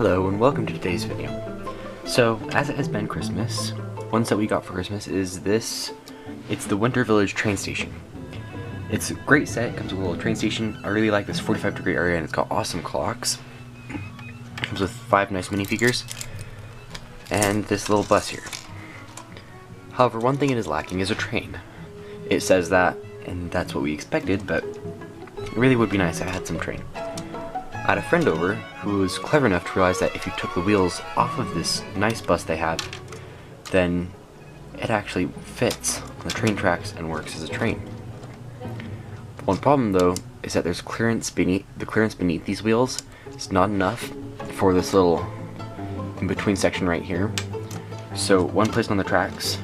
Hello and welcome to today's video. So, as it has been Christmas, one set we got for Christmas is this. It's the Winter Village train station. It's a great set, it comes with a little train station. I really like this 45-degree area and it's got awesome clocks. It comes with 5 nice minifigures and this little bus here. However, one thing it is lacking is a train. It says that, and that's what we expected, but it really would be nice if I had some train. I had a friend over who was clever enough to realize that if you took the wheels off of this nice bus they have, then it actually fits on the train tracks and works as a train. The one problem though is that there's clearance beneath these wheels. It's not enough for this little in-between section right here. So one placed on the tracks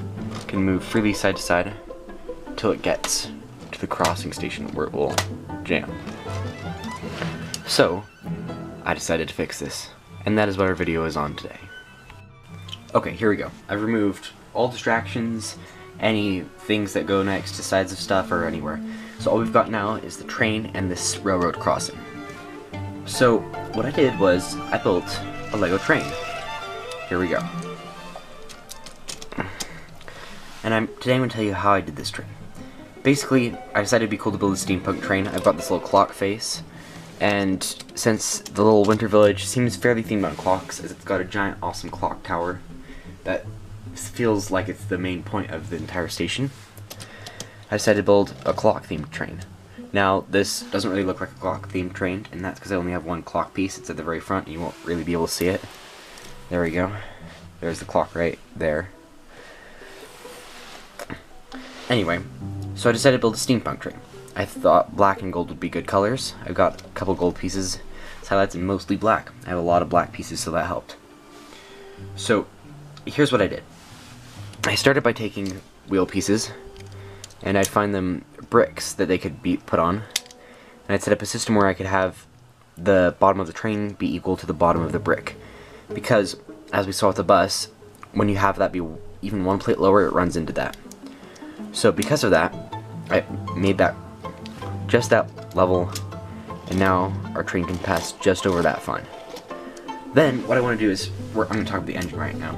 can move freely side to side until it gets to the crossing station where it will jam. So, I decided to fix this, and that is what our video is on today. Okay, here we go. I've removed all distractions, any things that go next to sides of stuff or anywhere. So all we've got now is the train and this railroad crossing. So, what I did was, I built a Lego train. Here we go. And today I'm going to tell you how I did this train. Basically, I decided it'd be cool to build a steampunk train. I've got this little clock face. And since the little Winter Village seems fairly themed on clocks, as it's got a giant awesome clock tower that feels like it's the main point of the entire station, I decided to build a clock themed train. Now this doesn't really look like a clock themed train, and that's because I only have one clock piece. It's at the very front and you won't really be able to see it. There we go. There's the clock right there. Anyway, so I decided to build a steampunk train. I thought black and gold would be good colors. I've got a couple gold pieces, highlights, and mostly black. I have a lot of black pieces, so that helped. So, here's what I did. I started by taking wheel pieces, and I'd find them bricks that they could be put on, and I'd set up a system where I could have the bottom of the train be equal to the bottom of the brick. Because, as we saw with the bus, when you have that be even one plate lower, it runs into that. So because of that, I made that just that level, and now our train can pass just over that fine. Then what I want to do is I'm going to talk about the engine right now.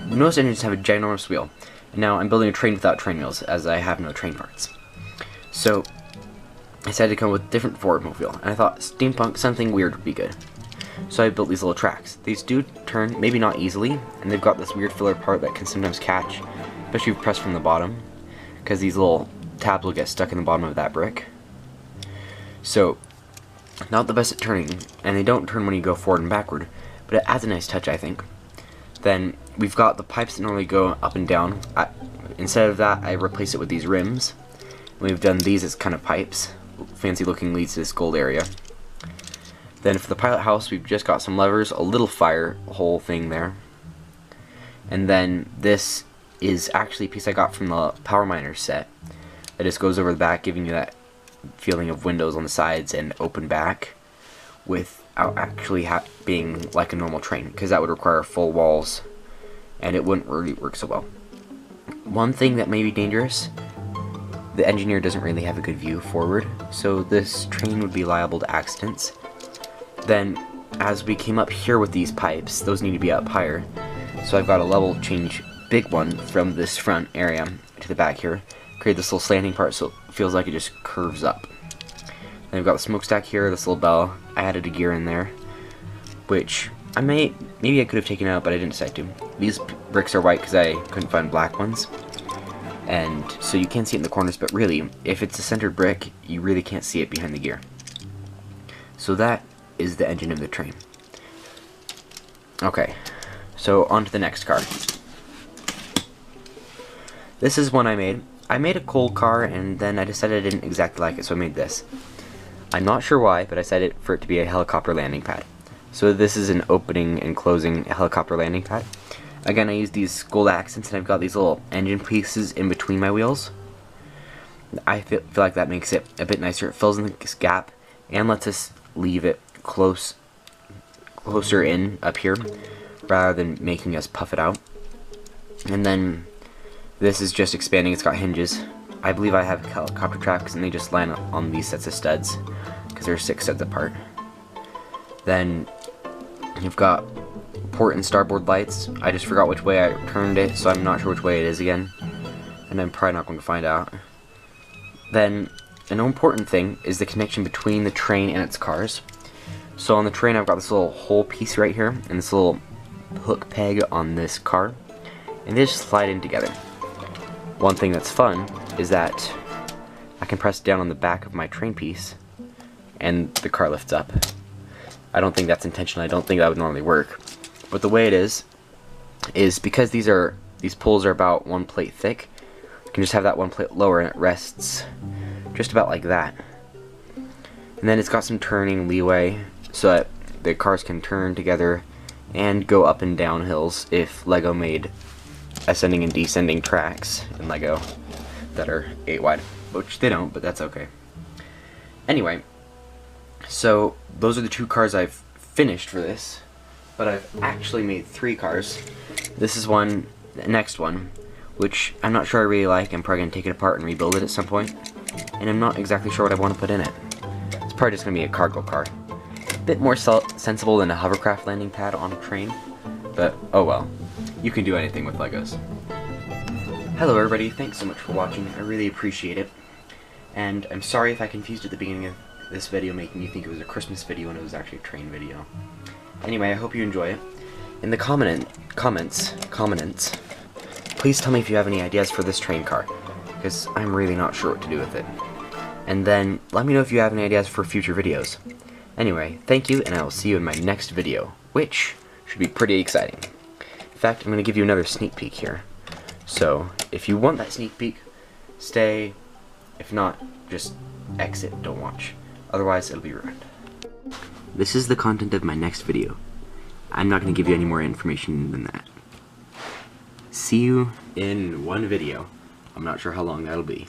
Most engines have a ginormous wheel, and now I'm building a train without train wheels as I have no train parts. So I decided to come up with a different forward mobile, and I thought steampunk, something weird would be good. So I built these little tracks. These do turn, maybe not easily, and they've got this weird filler part that can sometimes catch, especially if you press from the bottom, because these little tabs will get stuck in the bottom of that brick. So, not the best at turning, and they don't turn when you go forward and backward, but it adds a nice touch, I think. Then, we've got the pipes that normally go up and down. Instead of that, I replace it with these rims. We've done these as kind of pipes. Fancy looking, leads to this gold area. Then for the pilot house, we've just got some levers, a little fire hole thing there. And then this is actually a piece I got from the Power Miner set. It just goes over the back, giving you that feeling of windows on the sides and open back without actually being like a normal train, because that would require full walls and it wouldn't really work so well. One thing that may be dangerous, the engineer doesn't really have a good view forward, so this train would be liable to accidents. Then as we came up here with these pipes, those need to be up higher, so I've got a level change big one from this front area to the back here, create this little slanting part so it feels like it just curves up. Then we've got the smokestack here, this little bell. I added a gear in there, which maybe I could have taken out, but I didn't decide to. These bricks are white because I couldn't find black ones, and so you can see it in the corners, but really, if it's a centered brick, you really can't see it behind the gear. So that is the engine of the train. Okay, so on to the next car. This is one I made. I made a coal car, and then I decided I didn't exactly like it, so I made this. I'm not sure why, but I decided for it to be a helicopter landing pad. So this is an opening and closing helicopter landing pad. Again, I used these gold accents, and I've got these little engine pieces in between my wheels. I feel like that makes it a bit nicer. It fills in this gap and lets us leave it closer in up here, rather than making us puff it out. And then this is just expanding. It's got hinges. I believe I have helicopter tracks, and they just land on these sets of studs because they're 6 studs apart. Then you've got port and starboard lights. I just forgot which way I turned it, so I'm not sure which way it is again. And I'm probably not going to find out. Then, an important thing is the connection between the train and its cars. So on the train I've got this little hole piece right here, and this little hook peg on this car. And they just slide in together. One thing that's fun is that I can press down on the back of my train piece, and the car lifts up. I don't think that's intentional. I don't think that would normally work. But the way it is because these poles are about 1 plate thick, you can just have that 1 plate lower and it rests just about like that. And then it's got some turning leeway so that the cars can turn together and go up and down hills if Lego made ascending and descending tracks in Lego that are 8 wide, which they don't, but that's okay. Anyway, so those are the 2 cars I've finished for this, but I've actually made 3 cars. This is the next one, which I'm not sure I really like. I'm probably going to take it apart and rebuild it at some point, and I'm not exactly sure what I want to put in it. It's probably just going to be a cargo car. A bit more sensible than a hovercraft landing pad on a train, but oh well. You can do anything with Legos. Hello everybody, thanks so much for watching. I really appreciate it. And I'm sorry if I confused at the beginning of this video, making you think it was a Christmas video and it was actually a train video. Anyway, I hope you enjoy it. In the comments, please tell me if you have any ideas for this train car, because I'm really not sure what to do with it. And then, let me know if you have any ideas for future videos. Anyway, thank you, and I will see you in my next video, which should be pretty exciting. In fact, I'm going to give you another sneak peek here. So, if you want that sneak peek, stay. If not, just exit, don't watch. Otherwise, it'll be ruined. This is the content of my next video. I'm not going to give you any more information than that. See you in one video. I'm not sure how long that'll be.